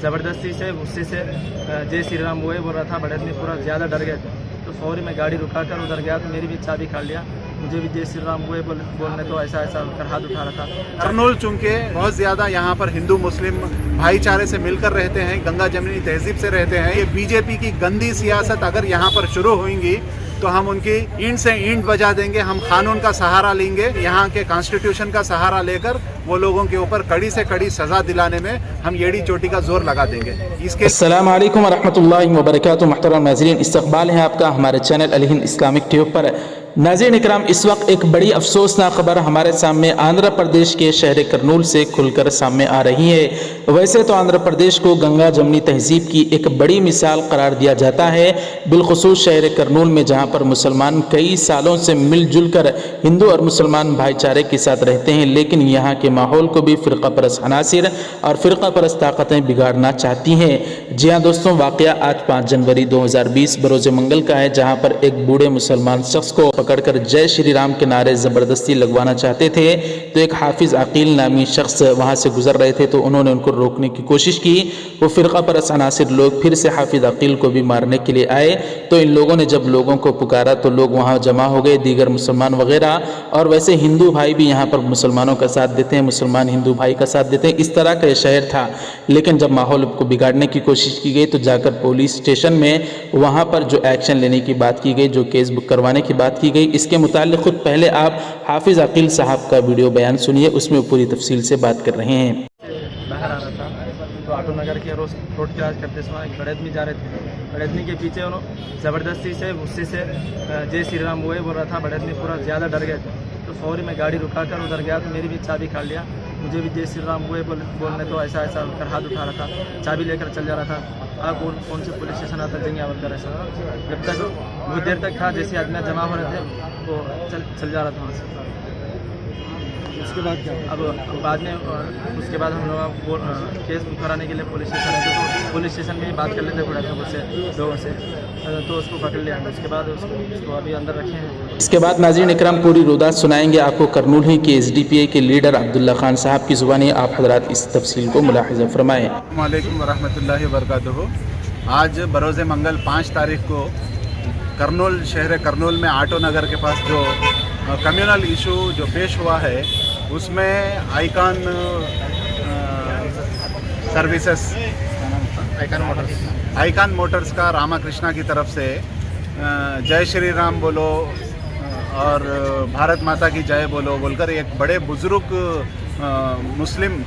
ज़बरदस्ती से गुस्से से जय श्री राम वो बोल रहा था। बड़े आदमी पूरा ज़्यादा डर गए थे, तो फौरी मैं गाड़ी रुका कर उधर गया तो मेरी भी चाबी काट लिया। मुझे भी जय श्री राम वो बोलने तो ऐसा कर हाथ उठा रहा था। कर्नूल चूँकि बहुत ज़्यादा यहाँ पर हिंदू मुस्लिम भाईचारे से मिलकर रहते हैं, गंगा जमनी तहजीब से रहते हैं। ये बीजेपी की गंदी सियासत अगर यहाँ पर शुरू होंगी तो हम उनकी ईंट से ईंट बजा देंगे। हम कानून का सहारा लेंगे, यहाँ के कॉन्स्टिट्यूशन का सहारा लेकर वो लोगों के ऊपर कड़ी से कड़ी सज़ा दिलाने में हम येड़ी चोटी का जोर लगा देंगे। इसके अस्सलाम वालेकुम वरहमतुल्लाहि वबरकातुहू। मुहतरम नाज़रीन, इस्तक़बाल है आपका हमारे चैनल अल हिंद इस्लामिक ट्यूब पर। नाज़रीन इकराम, इस वक्त एक बड़ी अफसोसनाक खबर हमारे सामने आंध्र प्रदेश के शहर कर्नूल से खुलकर सामने आ रही है। वैसे तो आंध्र प्रदेश को गंगा जमनी तहजीब की एक बड़ी मिसाल करार दिया जाता है, बिलखुसूस शहर कर्नूल में, जहाँ पर मुसलमान कई सालों से मिलजुल कर हिंदू और मुसलमान भाईचारे के साथ रहते हैं, लेकिन यहाँ के माहौल को भी फ़िरका परस्त अनासिर और फ़िरका परस्त ताकतें बिगाड़ना चाहती हैं। जी हाँ दोस्तों, वाक़या आज 5 जनवरी 2020 बरोज़ मंगल का है, जहाँ पर एक बूढ़े मुसलमान शख्स को पकड़कर जय श्री राम के नारे ज़बरदस्ती लगवाना चाहते थे। तो एक हाफिज़ अकील नामी शख्स वहाँ से गुजर रहे थे, तो उन्होंने उनको रोकने की कोशिश की। वो फ़िरका परस्त अनासिर लोग फिर से हाफिज़ अकील को भी मारने के लिए आए। तो इन लोगों ने जब लोगों को पुकारा तो लोग वहाँ जमा हो गए, दीगर मुसलमान वगैरह। और वैसे हिंदू भाई भी यहाँ पर मुसलमानों का साथ देते हैं, मुसलमान हिंदू भाई का साथ देते हैं। इस तरह का शहर था। लेकिन जब माहौल को बिगाड़ने की कोशिश की गई तो जाकर पुलिस स्टेशन में वहाँ पर जो एक्शन लेने की बात की गई, जो केस बुक करवाने की बात की गई, इसके मुतालिक खुद पहले आप हाफिज़ अकील साहब का वीडियो बयान सुनिए, उसमें पूरी तफसील से बात कर रहे हैं। बाहर आ रहा था तो ऑटो नगर के रोड क्रॉस करते समय एक बड़े आदमी जा रहे थे। बड़े आदमी के पीछे उन्होंने ज़बरदस्ती से गुस्से से जय श्री राम वो बोल रहा था। बड़े आदमी पूरा ज़्यादा डर गए थे, तो फौरी मैं गाड़ी रुका कर उधर गया तो मेरी भी चाबी काट लिया। मुझे भी जय श्री राम वो बोलने तो ऐसा कर हाथ उठा रहा था, चाबी लेकर चल जा रहा था। आप कौन से पुलिस स्टेशन आता जाएंगे आवर कर ऐसा। जब तक बहुत देर तक था, जैसे आदमी जमा हो रहे थे तो चल जा रहा था वहाँ से। उसके बाद क्या अब बाद में उसके बाद हम लोग केस बुक कराने के लिए पुलिस स्टेशन आए, तो पुलिस स्टेशन में ही बात कर लेते बड़े लोगों से, तो उसको पकड़ लिया। उसके बाद उसको अभी अंदर रखे हैं। इसके बाद नाज़रीन इकराम पूरी रुदात सुनाएंगे आपको कर्नूल ही के SDPI के लीडर अब्दुल्ला खान साहब की ज़ुबानी। आप हज़रात इस तफसील को मुलाहिज़ा फरमाएँ। अस्सलामु अलैकुम वरहमतुल्लाहि वबरकातुहू। आज बरोज़ मंगल 5 तारीख को कर्नूल शहर कर्नूल में ऑटो नगर के पास जो कम्युनल इशू जो पेश हुआ है, उसमें आइकॉन सर्विसेज आइकॉन मोटर्स का रामाकृष्णा की तरफ से जय श्री राम बोलो और भारत माता की जय बोलो बोलकर एक बड़े बुजुर्ग मुस्लिम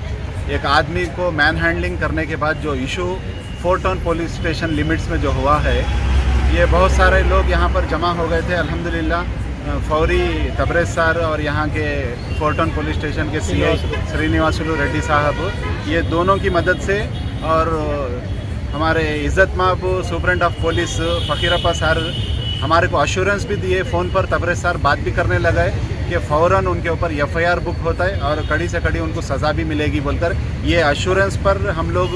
एक आदमी को मैन हैंडलिंग करने के बाद जो issue 4 town police station limits में जो हुआ है, ये बहुत सारे लोग यहाँ पर जमा हो गए थे। अल्हम्दुलिल्लाह फौरी तबरेज़ सर और यहाँ के 4 टाउन पुलिस स्टेशन के CI श्रीनिवासुलु रेड्डी साहब, ये दोनों की मदद से और हमारे इज़्ज़त माब सुपरेंट ऑफ पुलिस फ़कीरप्पा सर हमारे को अश्योरेंस भी दिए। फ़ोन पर तबरेज़ सर बात भी करने लगा है कि फ़ौरन उनके ऊपर FIR बुक होता है और कड़ी से कड़ी उनको सज़ा भी मिलेगी बोलकर, ये अश्योरेंस पर हम लोग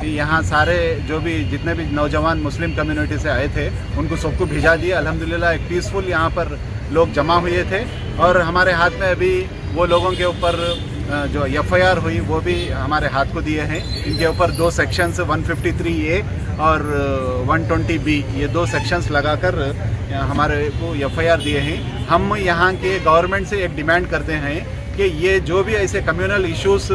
यहाँ सारे जो भी जितने भी नौजवान मुस्लिम कम्युनिटी से आए थे उनको सबको भिजा दिया। अल्हम्दुलिल्लाह एक पीसफुल यहाँ पर लोग जमा हुए थे और हमारे हाथ में अभी वो लोगों के ऊपर जो FIR हुई वो भी हमारे हाथ को दिए हैं। इनके ऊपर 2 सेक्शंस 153A और 120B, ये 2 सेक्शंस लगाकर हमारे को FIR दिए हैं। हम यहाँ के गवर्नमेंट से एक डिमांड करते हैं कि ये जो भी ऐसे कम्युनल इश्यूज़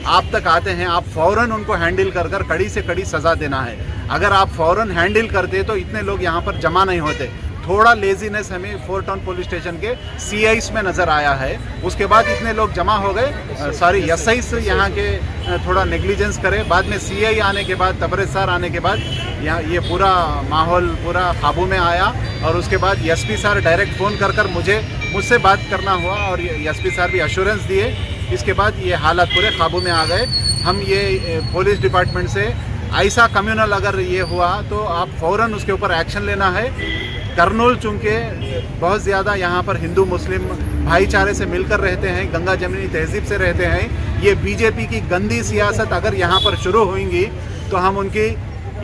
आप तक आते हैं, आप फ़ौरन उनको हैंडल कर कड़ी से कड़ी सज़ा देना है। अगर आप फ़ौरन हैंडल करते तो इतने लोग यहाँ पर जमा नहीं होते। थोड़ा लेजीनेस हमें 4 टाउन पुलिस स्टेशन के CIs में नज़र आया है, उसके बाद इतने लोग जमा हो गए। सॉरी SIs यहाँ के थोड़ा नेग्लिजेंस करे, बाद में CI आने के बाद तबरेज़ सर आने के बाद यहाँ ये पूरा माहौल पूरा काबू में आया। और उसके बाद SP सर डायरेक्ट फ़ोन कर मुझसे बात करना हुआ और SP सर भी अश्योरेंस दिए। इसके बाद ये हालात पूरे काबू में आ गए। हम ये पुलिस डिपार्टमेंट से ऐसा कम्युनल अगर ये हुआ तो आप फ़ौरन उसके ऊपर एक्शन लेना है। कर्नूल चूँकि बहुत ज़्यादा यहाँ पर हिंदू मुस्लिम भाईचारे से मिलकर रहते हैं, गंगा जमनी तहजीब से रहते हैं। ये बीजेपी की गंदी सियासत अगर यहाँ पर शुरू होंगी तो हम उनकी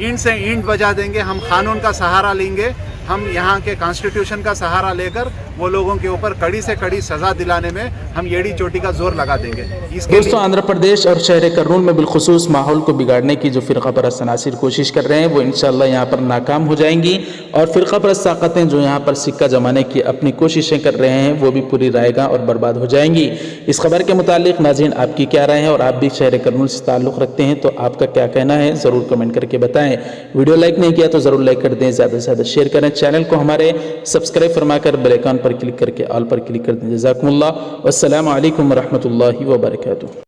ईंट से ईंट बजा देंगे। हम कानून का सहारा लेंगे, हम यहाँ के कॉन्स्टिट्यूशन का सहारा लेकर वो लोगों के ऊपर कड़ी से कड़ी सज़ा दिलाने में हम एड़ी चोटी का जोर लगा देंगे। इसके दोस्तों, आंध्र प्रदेश और शहर कर्नूल में बिलखुसूस माहौल को बिगाड़ने की जो फ़िरका परस्त अनासिर कोशिश कर रहे हैं वो इंशाअल्लाह यहाँ पर नाकाम हो जाएंगी और फ़िरका परस्त ताकतें जो यहाँ पर सिक्का जमाने की अपनी कोशिशें कर रहे हैं वो भी पूरी रायगा और बर्बाद हो जाएंगी। इस खबर के मुतालिक नाज़रीन आपकी क्या राय है और आप भी शहर कर्नूल से ताल्लुक़ रखते हैं तो आपका क्या कहना है ज़रूर कमेंट करके बताएं। वीडियो लाइक नहीं किया तो ज़रूर लाइक कर दें, ज़्यादा से ज़्यादा शेयर करें, चैनल को हमारे सब्सक्राइब फरमाकर बेल आइकन पर क्लिक करके ऑल पर क्लिक कर दें। जज़ाकुमुल्लाह, वस्सलामु अलैकुम व रहमतुल्लाहि व बरकातुहू।